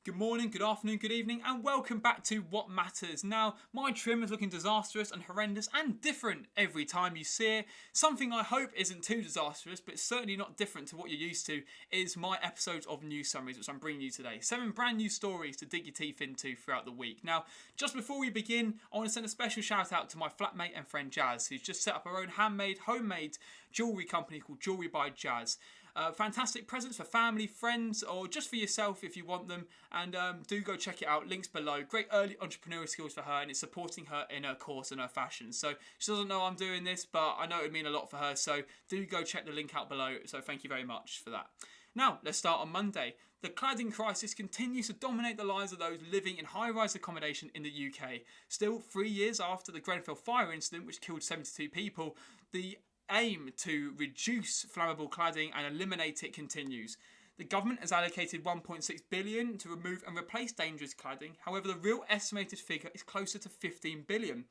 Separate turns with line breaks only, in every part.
Good morning, good afternoon, good evening, and welcome back to What Matters. Now, my trim is looking disastrous and horrendous and different every time you see it. Something I hope isn't too disastrous, but certainly not different to what you're used to, is my episodes of News Summaries, which I'm bringing you today. 7 brand new stories to dig your teeth into throughout the week. Now, just before we begin, I want to send a special shout out to my flatmate and friend Jazz, who's just set up her own homemade jewellery company called Jewellery by Jazz. Fantastic presents for family, friends, or just for yourself if you want them. And do go check it out. Links below. Great early entrepreneurial skills for her, and it's supporting her in her course and her fashion. So she doesn't know I'm doing this, but I know it would mean a lot for her. So do go check the link out below. So thank you very much for that. Now, let's start on Monday. The cladding crisis continues to dominate the lives of those living in high-rise accommodation in the UK. Still, 3 years after the Grenfell fire incident, which killed 72 people, the aim to reduce flammable cladding and eliminate it continues. The government has allocated 1.6 billion to remove and replace dangerous cladding. However, the real estimated figure is closer to 15 billion.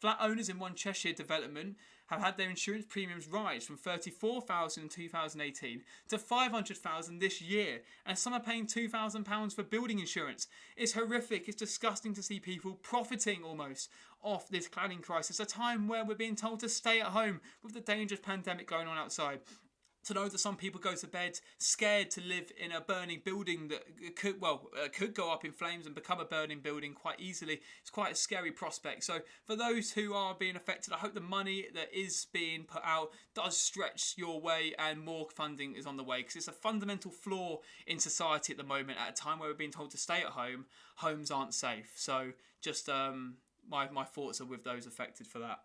Flat owners in one Cheshire development have had their insurance premiums rise from £34,000 in 2018 to £500,000 this year, and some are paying £2,000 for building insurance. It's horrific, it's disgusting to see people profiting almost off this cladding crisis, a time where we're being told to stay at home with the dangerous pandemic going on outside. To know that some people go to bed scared to live in a burning building that could go up in flames and become a burning building quite easily. It's quite a scary prospect. So for those who are being affected, I hope the money that is being put out does stretch your way and more funding is on the way, because it's a fundamental flaw in society at the moment at a time where we're being told to stay at home. Homes aren't safe. So just my thoughts are with those affected for that.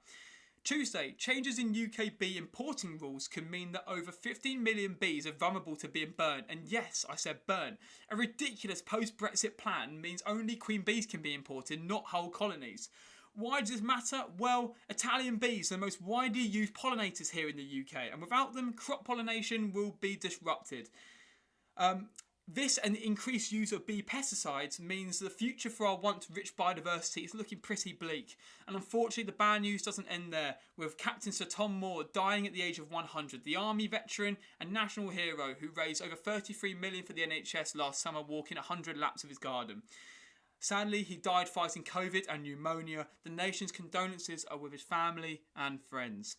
Tuesday, changes in UK bee importing rules can mean that over 15 million bees are vulnerable to being burnt. And yes, I said burnt. A ridiculous post-Brexit plan means only queen bees can be imported, not whole colonies. Why does this matter? Well, Italian bees are the most widely used pollinators here in the UK, and without them, crop pollination will be disrupted. This and the increased use of bee pesticides means the future for our once rich biodiversity is looking pretty bleak. And unfortunately, the bad news doesn't end there, with Captain Sir Tom Moore dying at the age of 100, the army veteran and national hero who raised over 33 million for the NHS last summer walking 100 laps of his garden. Sadly, he died fighting COVID and pneumonia. The nation's condolences are with his family and friends.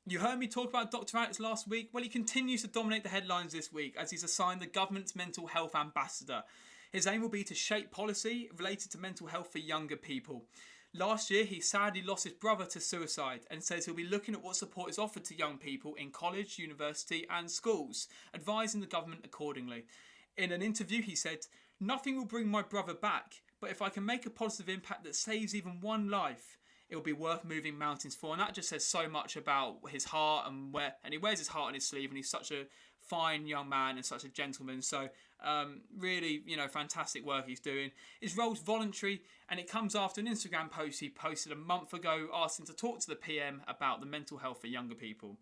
You heard me talk about Dr. Alex last week. Well, he continues to dominate the headlines this week as he's assigned the government's mental health ambassador. His aim will be to shape policy related to mental health for younger people. Last year, he sadly lost his brother to suicide and says he'll be looking at what support is offered to young people in college, university and schools, advising the government accordingly. In an interview, he said, "Nothing will bring my brother back, but if I can make a positive impact that saves even one life, it'll be worth moving mountains for." And that just says so much about his heart and he wears his heart on his sleeve, and he's such a fine young man and such a gentleman. So really, fantastic work he's doing. His role's voluntary, and it comes after an Instagram post he posted a month ago asking to talk to the PM about the mental health for younger people.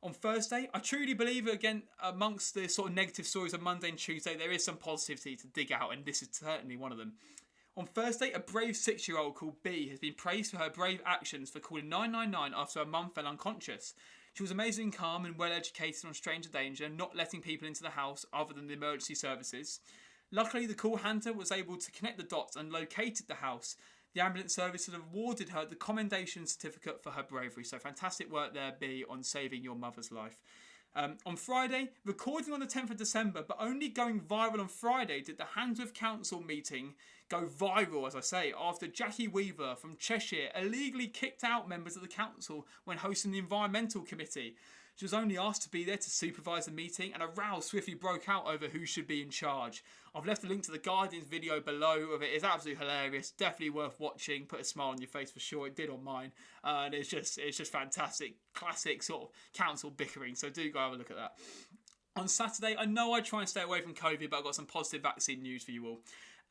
On Thursday, I truly believe, again, amongst the sort of negative stories of Monday and Tuesday, there is some positivity to dig out, and this is certainly one of them. On Thursday, a brave 6-year-old called B has been praised for her brave actions for calling 999 after her mum fell unconscious. She was amazingly calm and well educated on stranger danger, not letting people into the house other than the emergency services. Luckily, the call handler was able to connect the dots and located the house. The ambulance service had awarded her the commendation certificate for her bravery. So fantastic work there, B, on saving your mother's life. On Friday, recording on the 10th of December, but only going viral on Friday, did the Handsworth Council meeting go viral, as I say, after Jackie Weaver from Cheshire illegally kicked out members of the council when hosting the Environmental Committee. She was only asked to be there to supervise the meeting, and a row swiftly broke out over who should be in charge. I've left a link to the Guardian's video below of it. It's absolutely hilarious, definitely worth watching. Put a smile on your face for sure. It did on mine, and it's just fantastic, classic sort of council bickering. So do go have a look at that. On Saturday, I know I try and stay away from COVID, but I've got some positive vaccine news for you all.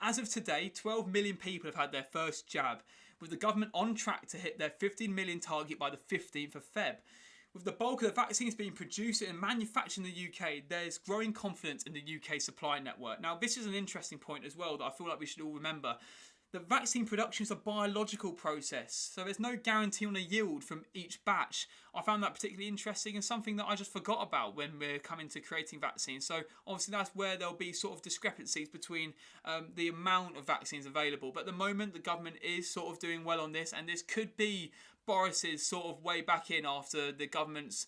As of today, 12 million people have had their first jab, with the government on track to hit their 15 million target by the 15th of Feb. With the bulk of the vaccines being produced and manufactured in the UK, there's growing confidence in the UK supply network. Now, this is an interesting point as well that I feel like we should all remember. that vaccine production is a biological process, so there's no guarantee on a yield from each batch. I found that particularly interesting and something that I just forgot about when we're coming to creating vaccines. So obviously that's where there'll be sort of discrepancies between the amount of vaccines available. But at the moment, the government is sort of doing well on this, and this could be Boris's sort of way back in after the government's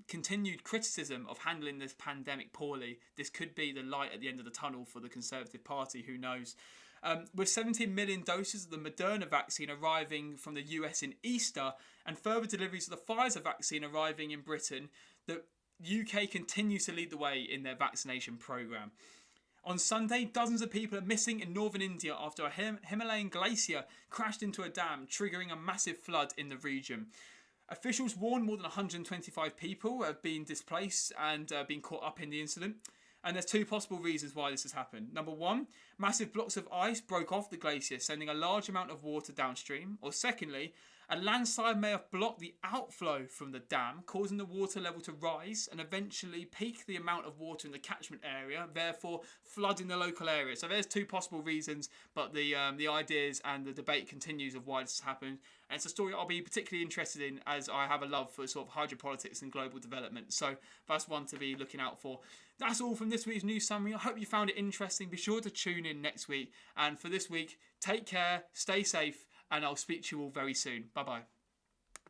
continued criticism of handling this pandemic poorly. This could be the light at the end of the tunnel for the Conservative Party, who knows. With 17 million doses of the Moderna vaccine arriving from the US in Easter and further deliveries of the Pfizer vaccine arriving in Britain, the UK continues to lead the way in their vaccination programme. On Sunday, dozens of people are missing in northern India after a Himalayan glacier crashed into a dam, triggering a massive flood in the region. Officials warn more than 125 people have been displaced and been caught up in the incident. And there's two possible reasons why this has happened. Number one, massive blocks of ice broke off the glacier, sending a large amount of water downstream. Or secondly, a landslide may have blocked the outflow from the dam, causing the water level to rise and eventually peak the amount of water in the catchment area, therefore flooding the local area. So there's two possible reasons, but the ideas and the debate continues of why this has happened. And it's a story I'll be particularly interested in, as I have a love for sort of hydropolitics and global development. So that's one to be looking out for. That's all from this week's news summary. I hope you found it interesting. Be sure to tune in next week. And for this week, take care, stay safe, and I'll speak to you all very soon. Bye bye.